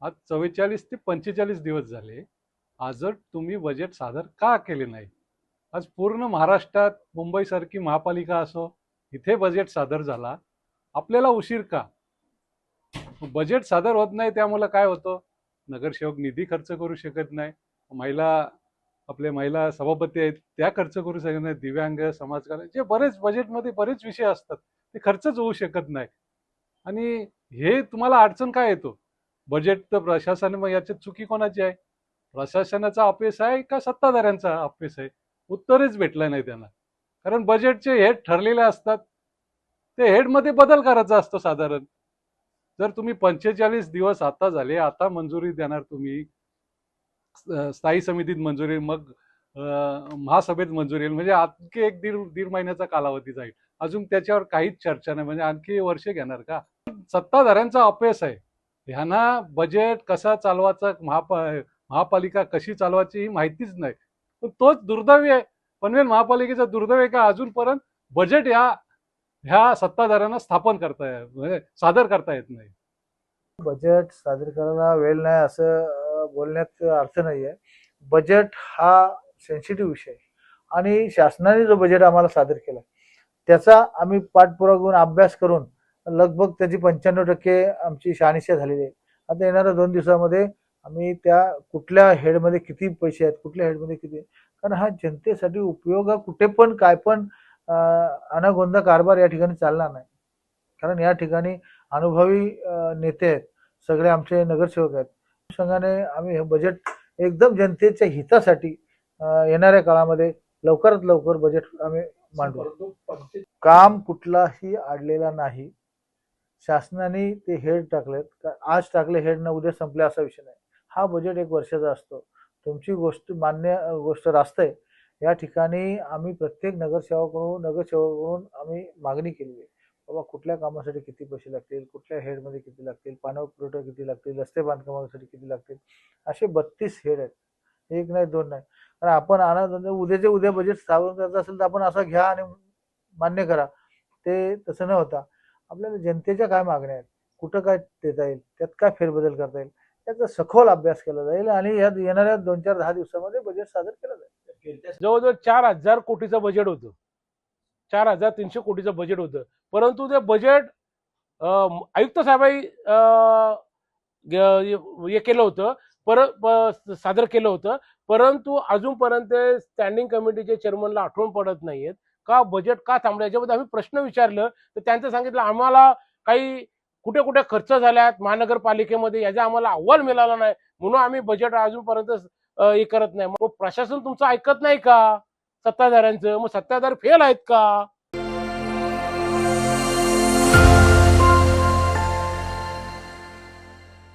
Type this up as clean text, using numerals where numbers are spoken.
आज 44 ते 45 दिवस झाले. आजच तुम्ही बजेट सादर का केले नाही? आज पूर्ण महाराष्ट्रात मुंबईसारखी महापालिका असो, इथे बजेट सादर झाला. आपल्याला उशीर का? बजेट सादर होत नाही त्यामुळे काय होतं? नगरसेवक निधी खर्च करू शकत नाही. महिला आपले महिला सभापती आहेत त्या खर्च करू शकत नाही. दिव्यांग समाजकारण जे बरेच बजेटमध्ये बरेच विषय असतात ते खर्चच होऊ शकत नाही. आणि हे तुम्हाला अडचण काय येतो? बजेट तर प्रशासन, मग याच्यात चुकी कोणाची आहे? प्रशासनाचा अपयश आहे का सत्ताधाऱ्यांचा अपयश आहे? उत्तरच भेटलं नाही त्यांना. कारण बजेटचे हेड ठरलेले असतात, ते हेडमध्ये बदल करायचा असतो साधारण. जर तुम्ही 45 दिवस आता झाले, आता मंजुरी देणार तुम्ही, स्थायी समितीत मंजुरी, मग महासभेत मंजुरी येईल, म्हणजे आणखी एक दीड दीड महिन्याचा कालावधी जाईल. अजून त्याच्यावर काहीच चर्चा नाही, म्हणजे आणखी वर्ष घेणार का? सत्ताधाऱ्यांचा अपयश आहे. ह्यांना बजेट कसा चालवायचा, महापालिका कशी चालवायची ही माहितीच नाही. पण तोच दुर्दैवी आहे. पनवेल महापालिकेचा दुर्दैव आहे का अजूनपर्यंत बजेट ह्या सत्ताधाऱ्यांना स्थापन करता म्हणजे सादर करता येत नाही. बजेट सादर करायला वेळ नाही असं बोलण्यात अर्थ नाहीये. बजेट हा सेन्सिटिव्ह विषय आहे आणि शासनाने जो बजेट आम्हाला सादर केला त्याचा आम्ही पाठपुरावा करून अभ्यास करून लगभग त्याची 95% आमची शहानिशा झालेली आहे. आता येणाऱ्या 2 दिवसामध्ये आम्ही त्या कुठल्या हेडमध्ये किती पैसे आहेत, कुठल्या हेडमध्ये किती, कारण हा जनतेसाठी उपयोग कुठे पण काय पण अनागोंदा कारभार या ठिकाणी चालणार नाही. कारण या ठिकाणी अनुभवी नेते आहेत, सगळे आमचे नगरसेवक आहेत. अनुषंगाने आम्ही हे बजेट एकदम जनतेच्या हितासाठी येणाऱ्या काळामध्ये लवकरात लवकर बजेट आम्ही मांडू. काम कुठलाही अडलेला नाही. शासनाने ते हेड टाकलेत, आज टाकले हेड ना उद्या संपले असा विषय नाही. हा बजेट 1 वर्षाचा असतो. तुमची गोष्ट मान्य गोष्ट रास्त आहे. या ठिकाणी आम्ही प्रत्येक नगरसेवकाकडून आम्ही मागणी केली आहे. बाबा कुठल्या कामासाठी किती पैसे लागतील, कुठल्या हेडमध्ये किती लागतील, पाणी पुरवठा किती लागतील, रस्ते बांधकामासाठी किती लागतील, असे 32 हेड आहेत. एक नाही, दोन नाही. कारण आपण उद्याचे उद्या बजेट स्थापन करायचं असेल तर आपण असं घ्या आणि मान्य करा, ते तसं न होता आपल्याला जनतेच्या काय मागण्या आहेत, कुठं काय देता येईल, त्यात काय फेरबदल करता येईल, त्याचा सखोल अभ्यास केला जाईल आणि यात येणाऱ्या 2-4-10 दिवसामध्ये बजेट सादर केलं जाईल. जवळजवळ 4,000 कोटीचं बजेट होतं. 4,300 कोटीचं बजेट होतं. परंतु ते बजेट आयुक्त साहेबांनी हे केलं होतं, सादर केलं होतं. परंतु अजूनपर्यंत स्टँडिंग कमिटीचे चेअरमनला आठवण पडत नाहीयेत का बजेट का थांबलं. याच्याबद्दल आम्ही प्रश्न विचारलं तर त्यांचं सांगितलं आम्हाला काही कुठे कुठे खर्च झाल्यात महानगरपालिकेमध्ये याचा आम्हाला अहवाल मिळाला नाही, म्हणून आम्ही बजेट अजूनपर्यंत हे करत नाही. मग प्रशासन तुमचं ऐकत नाही का सत्ताधाऱ्यांचं? मग सत्ताधारी फेल आहेत का?